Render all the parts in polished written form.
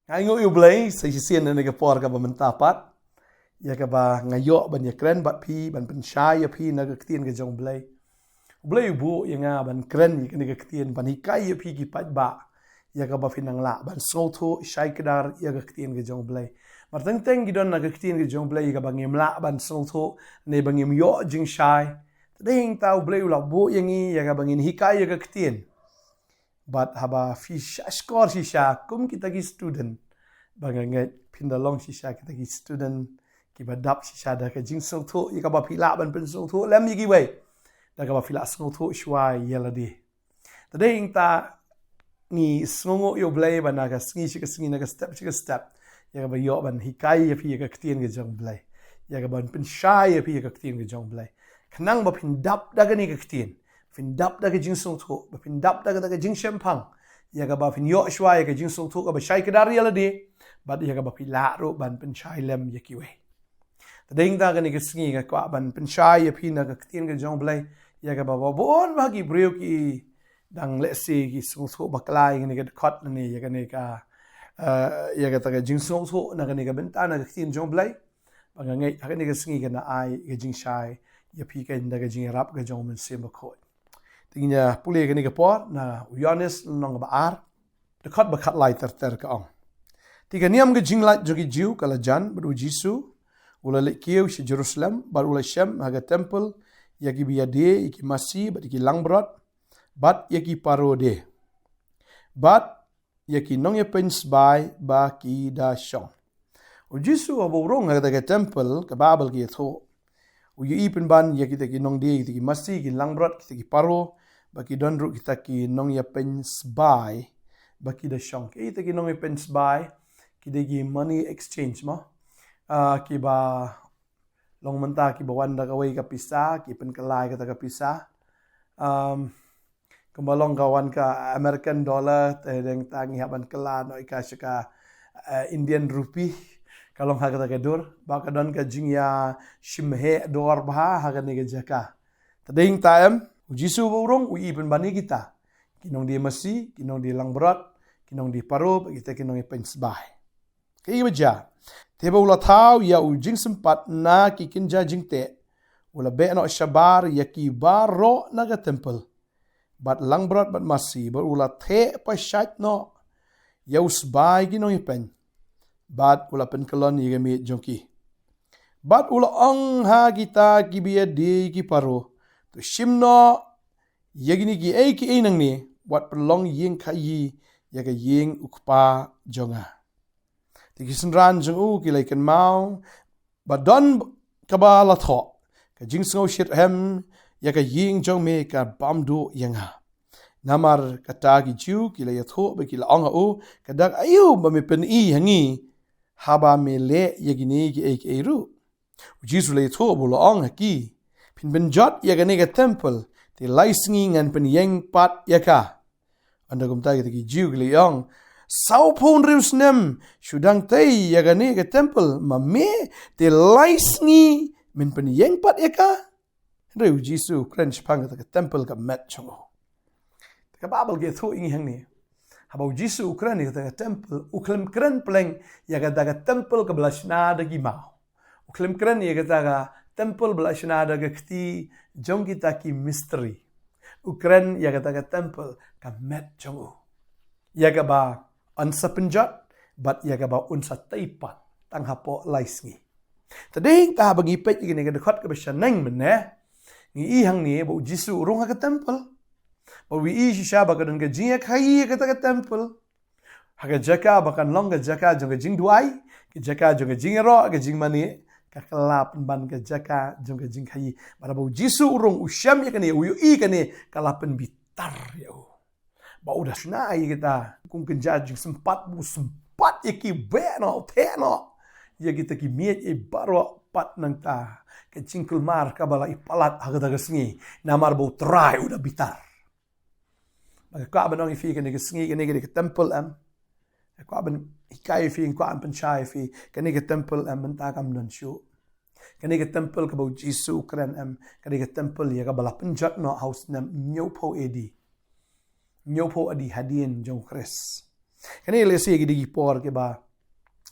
Ngayo yu blai sa sien ne ke por ka mentapat ya ka ba ngayo ban ya kren bat pi ban pen shy ya pi na ke tien ke jong blai blai bu ya nga ban kren ni ke tien ban hikai ya pi ki pat ba ya ka ba finang la ban so tho shy kedar ya ke tien ke jong blai mar teng teng gidon na ke tien ke jong blai ka ba ngem la ban so tho ne ba ngem yo jing shy ding tau blai la bu yang ni ya ka ba ngin hikai ya ke tien but haba fish score shisha kum kita ki student bangangai pindalong shisha kita ki student ki badap shisha da ka jing song tho ya ka ba phila ban pen song tho lam yi ki wei da ka ba phila song tho shwai yela di tading ta ni sngongo yo blai ban na ka sngi na ka step ya ka ba yo ban hikai ya phi ka ktien ke jong blai ya ka ban pen shy ya phi ka ktien ke jong blai khnang ba phin dap da ka ni ka ktien fin dap da ke jing song tho ba fin dap da ka jing shempang ya ka ba fin yo shwa ya ka jing song tho ka ba shai kedar ya la di ba ya ka ba pi la ro ban pen shai lem ya ki we ta ding da ka ni ke sngi ka kwa ban pen shai ya pi na ka tien ke jong blai ya ka ba bon ba ki breu ki dang le se ki song tho ba klai ni ka khot ni ya ka ni ka ya ka ta ka jing song tho na ka ni ka ben ta na ka tien jong blai ba nga ngai ka ni ka sngi ka na ai ka jing shai ya pi ka nda ka jing rap ka jong men se ma khoi tingnya pulih ke ni ke por na uyanis nong ba ar dekat bakat lai ter ka ong tiga niam ke jinglat jogi jiu kala jan beru jisu ula le kieu si Jerusalem bar ula shem haga temple yaki biade iki masi bat iki langbrot bat yaki parode bat yaki nong ye pens bai ba ki da shong u jisu abo rong haga temple ka babel ki tho u ye ipen ban yaki te ki nong de ki masi ki langbrot ki paro baki donru kita ki nong ya pens buy baki da shong kita ki nong ya pens buy ki de ki money exchange ma ki ba long menta ki ba wanda ka wei ka pisa ki pen kalai ka pisa kembalong kawan ka American dollar teng tangi haban kala no ka shaka Indian rupee kalong ha ka dur ba ka don ka jingya shimhe dor ba ha ka ne ka jaka tading time Jisu burung ui pen bani kita kinong di masi kinong di langbrot kinong di paro kita kinong ipens bai kei baja teba ula thau ya u jing sempat na ki kinja jingte ula be no shabar ya ki baro naga temple bat langbrot bat masi bar ula the pa shat no ya us bai kinong ipen bat ula pen kelon ye mi jongki bat ula ong ha kita ki bia di ki paro to shimno yagini gi ei ki enang ni wat perlong yeng khai yaga yeng ukpa jonga tikisin ran jong u ki laikan mau badon kabala tho ka jingsngo shit hem yaga yeng jong me ka bamdu yanga namar kata gi ju ki la yatho be ki la anga u kadak ayu ba me pen i hangi haba me le yagini gi ei ki ru jisu le tho bu la anga ki pin ben jot yaga ne ga temple ti laisngi ngan pen yeng pat yaka anda gumta ki jiu gli yong sau pon rius nem shudang tei yaga ne ga temple ma me ti laisngi min pen yeng pat yaka reu jisu crunch pang ka temple ka met chongo ka babel ge thu ing hang ni habau jisu ukran ni ka temple uklem kran pleng yaga daga temple ka blashna da gi mau uklem kran yaga daga temple belashna daga kti jong kita ki mystery ukran yaga daga temple ka met jongu yaga ba ansa penjat bat yaga ba unsa taipat tang hapo laisngi tading ta bagi pet igini ga dekat ka beshaneng menne ngi i hang ni bo jisu rong ka temple bo wi i shisha ba ka don ga jinga khai ka ta temple haga jaka ba kan long ga jaka jong ga jing duai ki jaka jong ga jingero ga jing mani kakalap ban ka jaka jong ka jing khai bara bau jisu urung usyam ya kane uyu i kane kalapen bitar ya bau dah snai kita kung kenja jing sempat ya ki beno teno ya kita ki miet e baro pat nang ta ke cingkul mar ka bala ipalat haga sngi namar bau trai udah bitar maka ka banong ifi kane ke sngi kane ke temple am ko ben hikai fi ko an panchai fi kani ke temple am menta kam don shu kani ke temple ka bo jisu kran am kani ke temple ya ka bala penjat no house nam nyopo adi hadien jong kres Kani lesi gidi por ke ba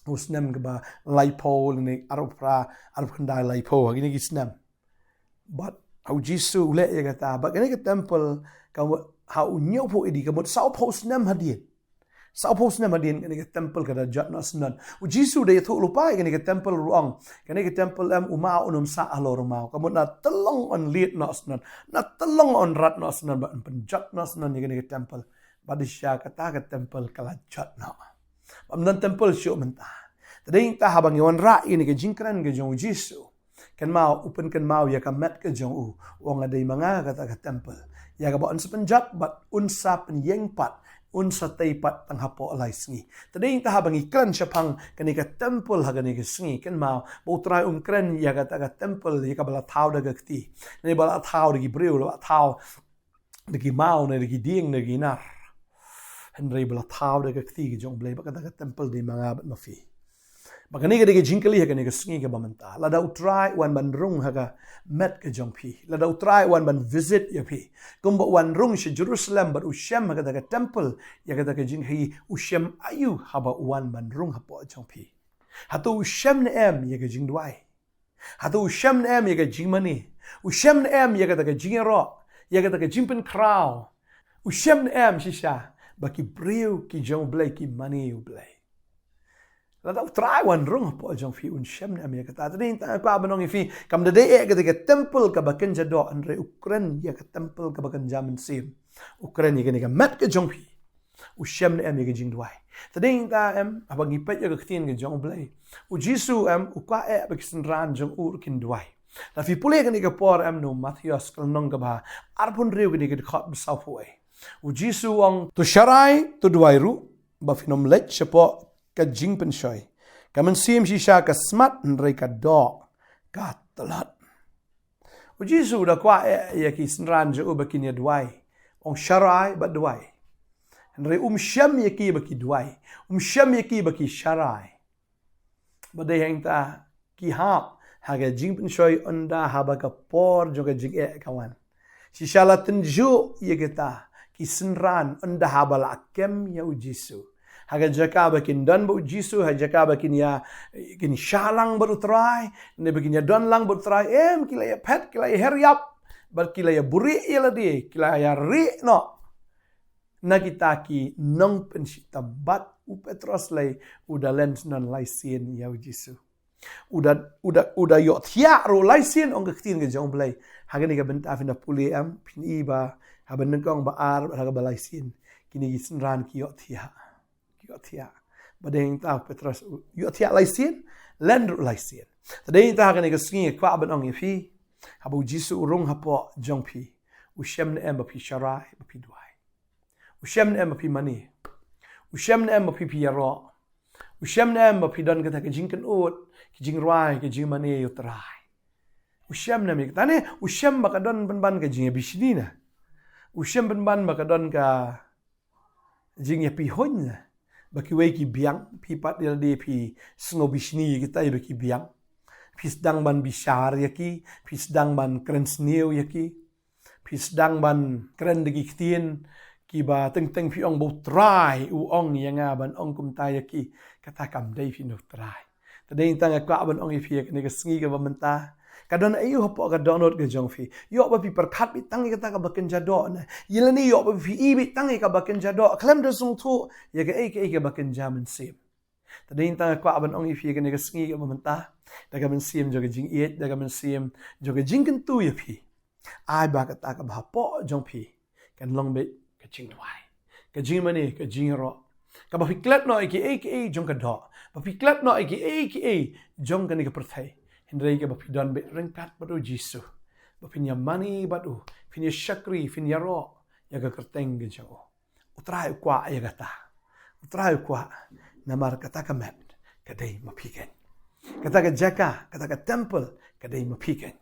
usnem ke ba laipo ni arab khandai laipo gini gisnem. But au Jisu ule ya kata ba kani ke temple ka hau nyopo idi ka mot sao pos nem hadien. Sao pos nem hadien kani ke temple ka da jat nas nan. U Jisu de thu lupai kani ke temple ruang. Kani ke temple umau unum sa alor mau. Ka mot na telong on liet nas nan. Na telong on rat nas nan ba penjat nas nan kani ke temple. Badisya kata ke temple kala jat na. Amnan temple syo mentah. Tading ta habang yon ra ini ke jingkran ke jong Jisu. Kan mau open kan mau ya ka met ke jong u. Wong adai manga kata ke temple. Ya ka ba penjat bat unsa penyeng pat unsa teipat tang hapo alai sngi. Tading ta habang ikran syapang kani ke temple ha kani ke sngi kan mau bo try kran ya kata ke temple ya ka bala thau da ke ti. Ni bala thau de breu la thau de mau ne de ding ne nar. Henry bala thau de ke ti jong blai ba kata ke temple di manga bat mafi. Makani ke jingkali ha kani ke sngi ke bamanta. La da utrai wan ban rung ha ka met ke jong pi. La da utrai wan ban visit ya pi. Kumba wan rung shi Jerusalem bat ushem ha kata ke temple ya kata ke jing hi ushem ayu haba wan ban rung ha po jong pi. Hatu ushem ne em ya ke jing duai. Hatu ushem ne em ya ke jing mani. Ushem ne em ya kata ke jing ro. Ya kata ke jing pen krau. Ushem ne em shisha baki breu ki jong blai ki mani u blai. Lalu try wan rung po jong fi un shem ne amia kata tadi ta kwa banong fi kam de ke temple ka baken jado andre Ukraine ya ke temple ka baken jamin sim Ukraine ya ke met ke jong fi u shem ne amia ke jing duai tadi ta abang ipet ya ke tin ke jong blai u Jisu u kwa ba kisin ran jong ur kin duai la fi pule ke por no Matthias kal nong ka ba arpun reu ke khot besau foi u Jisu wang tu sharai tu duai ru ba finom lech chapo ka jing pen shoy kaman sim shisha ka smart nrei ka do ka talat u Jisu da kwa ya ki snran je u bakin ya duai ong sharai ba duai nrei shem ya ki baki duai shem ya ki baki sharai ba de hang ta ki ha ga jing pen shoy onda ha ba ka por jo ka jing kawan shisha la tenju ya kita ki snran onda ha ba la kem ya u Jisu haga jaka bakin dan bu Jisu ha jaka bakin ya kin shalang baru try ne bakin ya don lang baru try kila ya pet kila ya heriap bal kila ya buri ya ladi kila ya ri no na kita ki nong pensi tabat u Petros lai uda lens non laisien ya Jisu uda yo thia ro laisien ong ketin ke jong blai haga ni ka benta fina puli pin iba ha benengkong ba ar haga balaisien kini ran ki yo thia Yotia, badeng ta Petros Yotia laisien, lendru laisien. Tadeng ta kan igasngi kwa banong ifi, habu Jisu urung hapo jong pi, ushem ne em pi sharai pi duai. Ushem ne em pi mani. Ushem ne em pi yaro. Ushem ne em pi don kata ke jingken ut, ke jing rai, ke jing mani yutrai. Ushem ne mi tane ushem bakadon ban ke jing bishnina. Ushem ban bakadon ka jing ya pi honya. Baki wei ki biang pi pat dia de pi snobishni kita baki biang pi sedang ban bishar yaki pi sedang ban kren sneu yaki pi sedang ban kren de kitien ki ba teng pi ong bo try u ong yanga ban ong kum ta yaki kata kam dei pi no try tadeng tang ka ban ong pi ne ka sngi ka bamenta kadon ayu hapo ka download ke jong fi yo ba pi perkhat bi tangi kata ka baken jado na yelani yo ba fi ibi tangi ka baken jado klem de sung thu ya ke ke baken jamin sim tadin ta kwa ban ong fi ke ne ka sngi ka mamanta da ka men sim jo ke jing et da ka men sim jo ke jing kan tu ya fi ai ba ka ta ka ba po jong fi kan long be ka jing wai ka jing mani ka jing ro ka ba fi klet no ke jong ka do ba fi klet no ke jong ka ni ka perthai Hendrai ke bapi don bet rengkat batu Jisu. Bapi nya mani batu, pinya syakri, pinya ro, ya ke kerteng ke jauh. Utrai kwa ya kata. Utrai kwa namar kata ke met, kadai mapiken. Kata ke jaka, kata ke temple, kadai mapiken.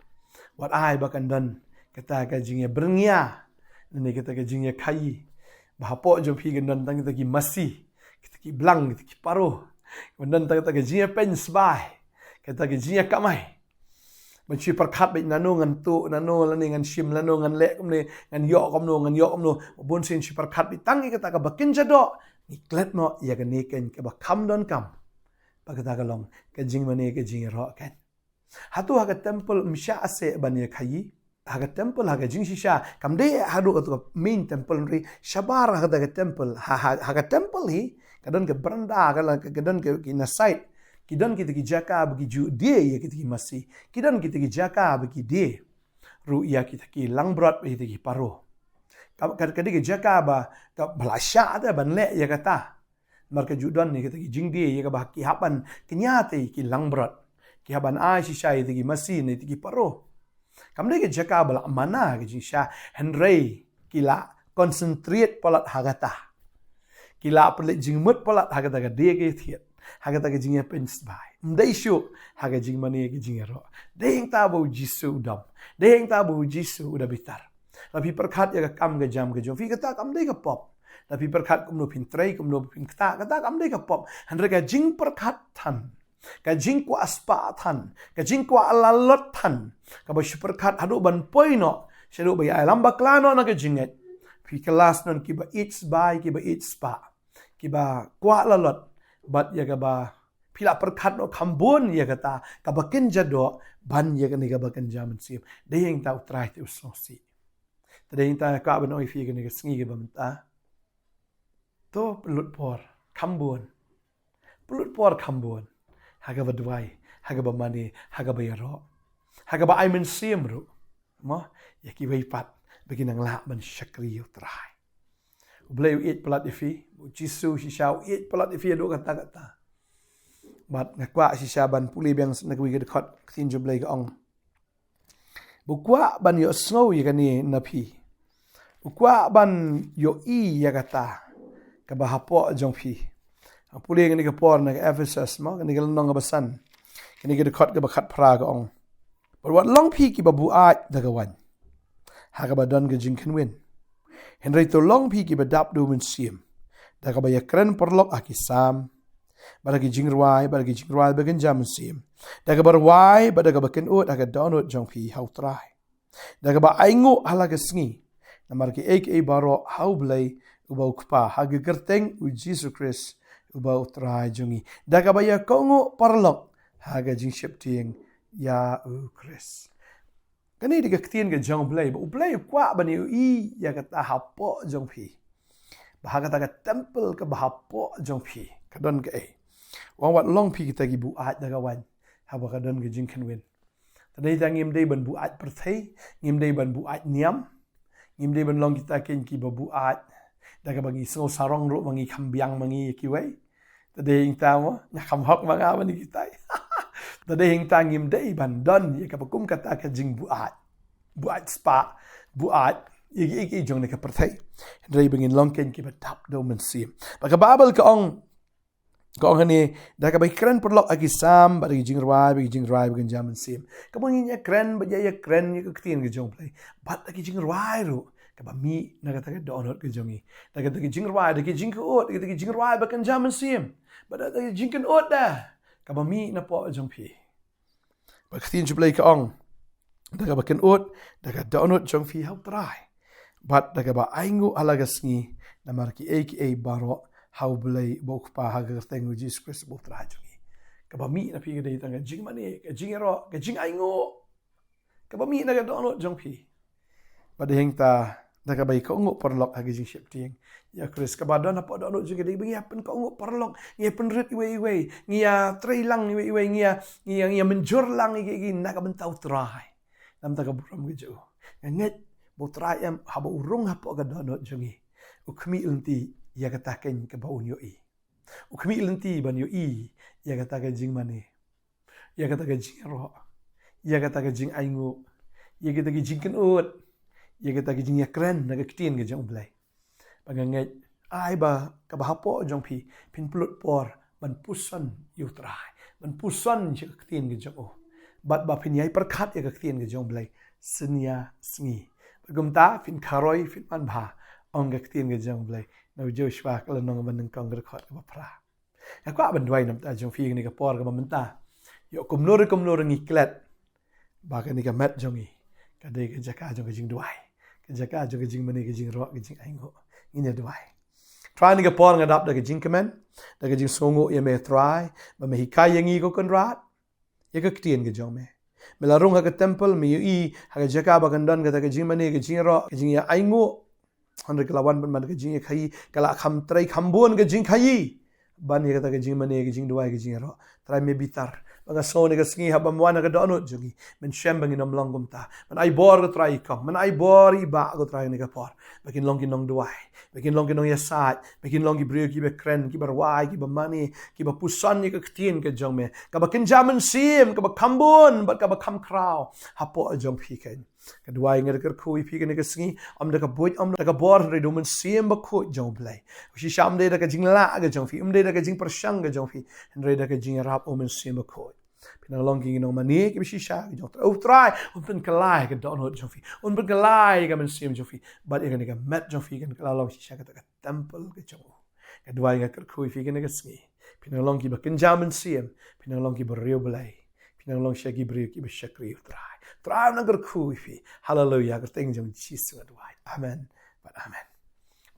Wat ai bakan don, kata ke jingnya bernia. Nani kata ke jingnya kai. Bahapo jo piken don tang kita ki masih, kita ki blang, kita ki paruh. Kemudian kata ke jingnya pensbai. Kata ke jia kamai. Menci perkat baik nano ngan tu nano lani ngan shim nano ngan lek ni ngan yok kom no. Bun sin si perkat bi tangi kata ke bakin jado Iklat no ya ka neken ke ba kam don kam. Pagkata kalong ke jing mane ke jing ro kan. Hatu haga temple msha ase ban ya khayi. Haga temple haga jing shisha kam de hadu atu main temple ri shabar haga temple haga temple hi kadon ke beranda kadon ke na site kidon kita ki jaka bagi ju dia ya kita ki masih kidon kita ki jaka bagi dia ru ya kita ki langbrat kita ki paro kadi ki jaka ba ka blasha ada ban le ya kata marka judon ni kita ki jing dia ya ka ba ki haban kenyate ki langbrat ki haban ai shisha kita ki masih ni ki paro kam de ki jaka bala mana ki shisha henry kila concentrate polat hagata kila pelik jingmut polat hagata ga dia ke thiat hagata ga jingya pens bai mdai shu haga jing mani ga jingero deng ta bo jisu dam deng ta bo jisu udah bitar tapi perkat ya kam ga jam ga jom fi kata kam dei ga pop tapi perkat kum no pin trai kum no pin kata kam dei ga pop handre ga jing perkat tan ka jing kwa aspa tan ka jing kwa alalot tan ka bo perkat hadu ban poino shedu bai alam baklano na ga jinget fi kelas non kiba eats by kiba eats spa kiba kwa lalot bat ya ba pila perkat no kambun ya kata ka bakin jado ban ya ni ka bakin jaman sim de yang tau trai tu sosi de yang ta ka ban oi fi ga ni ka sngi ga bamta to pelut por kambun haga ba duai haga ba mani haga ba yaro haga ba ai men sim ru mo ya ki wei pat bagi nang la ban shakri yu trai Bleu it pelat ifi, jisu shisha it pelat ifi ado kata. Bat ngakwa shisha ban puli biang nakwi ke dekat tinju blai ke ong. Bukwa ban yo snow ya kani napi. Bukwa ban yo ya kata. Ka bahapo jong pi. Puli ngani ke por na ke Ephesus mo ngani ke nong basan. Kani ke dekat ke bakat pra ke ong. But long pi ki babu at dagawan. Haga badan ke jingken win. Henry to long pi ki badap do men sim. Daga ba yakren perlok akisam. Badagi jingrwai bagen jam sim. Daga barwai badaga baken ut aga donut jong pi hau trai. Daga ba aingo halaga sngi. Namar ki ek baro hau blai ubau kpa haga gerteng u Jesus Christ ubau trai jongi. Daga ba yakongo perlok haga jing shepting ya u Christ. Kani diga ktien ke jong blai ba blai kwa bani i ya kata hapo jong pi bahaga ta temple ke bahapo jong pi kadon ke wang wat long pi kita gi bu at daga wan haba kadon ke jing kenwen tadai ta ngim dei ban bu at perthai ngim dei ban bu at niam ngim dei ban long kita ken ki bu at daga bagi so sarong ro mangi khambiang mangi ki wei tadai ing ta mo nya kham hok manga bani kita Tadi yang tangim dei bandon ya kapakum kata ka jing buat spa buat iki jong ne ka perthai dei bengin longken ki batap do men sim baka babel ka ong ni da ka bai kren perlok agi sam bagi jing rai bengin jaman sim kamun nya kren ba ya kren ya ktin ke jong play bat agi jing rai ru ka ba mi na ka ta donot ke jongi da ka jing rai da ki jing ko da ki jing rai bakan jaman sim ba da jing kan ot da ka ba mi na po jong pi Baktin jublai ka ong. Daga baken ut, daga donut jong fi hau trai. Bat daga ba aingu alagas ngi na marki aka baro hau blai bok pa haga tengu Jesus Christ bok trai jongi. Ka ba mi na pi ga dei tanga jing mani, ka jing ero, ka jing aingu. Ka ba mi na ga donut jong fi. Ba deheng ta daga bai ka ungu perlok haga jing ship tieng. Ya Chris ka ba don apa donut jing dei bengi apen ka ungu perlok. Ngi pen rit iwe ngi ya trailang iwe ngi ya menjur lang igi na ka bentau trai. Nam ta ka buram gejo. Nget bo trai am haba urung hapo ga donut jongi. Ukmi ilenti ya kata ken ka ba unyo i. Ukmi ilenti ban yo i ya kata ka jing mane. Ya kata ka jing ro. Ya kata ka jing aingu. Ya kata ka jing ken ut. Ya kata ka jing ya kren na ka ktien ge jong blai. Paganget ai ba ka ba hapo jong pi pin plut por ban pusan yu trai ban pusan je ktien ge jong o bat ba pin yai perkat ya ktien ge jong blai senia sngi gumta fin kharoi fin man bha ong ge ktien ge jong blai no joshua kala nong ban nang kong ge khot ba pra ya kwa ban dwai nam ta jong fi ni ka por ga menta yo kumnor ngi klet ba ka ni ka mat jongi ka de ge jaka jong ge jing dwai ka jaka jong ge jing mani ge jing ro ge jing aingo ini dwai try ni ka por ngadap da ka jing kemen da ka jing songo ya me try ba me hikai yang i ko kon rat ya ka ktien ka jong me melarung ha ka temple me i ha ka jaka ba kan don ka da ka jing mane ka jing ro ka jing ya aingo han ka lawan ban ka jing ya khai kala kham trai khambon ka jing khai ban ya ka jing mane ka jing duai ka jing ro try me bitar mga so ni ka singi habam wana ka dono jungi men shembang inom longgum ta man ai bor ka try kom man ai bor iba ko try ni ka por bakin long kinong duai bakin long kinong yasat bakin long ki brio ki be kren ki barwai ki ba mani ki ba pusan ni ka ktien ka jong me ka ba kinjaman sim ka ba kambon ba ka ba kam kraw hapo jong piken ka duai ngar ka khu pi ka ni ka singi am da ka boy am da ka bor re do men sim ba khu jong play shi sham de da ka jing la ka jong fi da ka jing persang ka jong fi re da ka jing rap o men sim ba khu pinang long ki no mani ki shisha ki jong o try un pen kalai ka don hot jong fi un pen kalai ka men sim jong fi but e ka met jong fi kan kala long shisha ka ta temple ka jong ka duai nga ka khu fi ka ni ka singi pinang long ki ba kinjaman sim pinang long ki ba rio blai pinang long shaki brio ki ba shakri try na ka khu fi hallelujah ka teng jong jesus ka duai amen but amen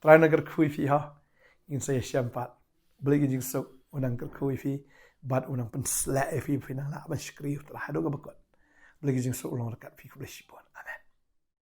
try na ka khu fi ha in say shampat blai ki jing so unang ka khu fi but unang pensla fi pinang la ba shakri tra hado ka bakot blai ki jing so long ka fi ku blai shipon amen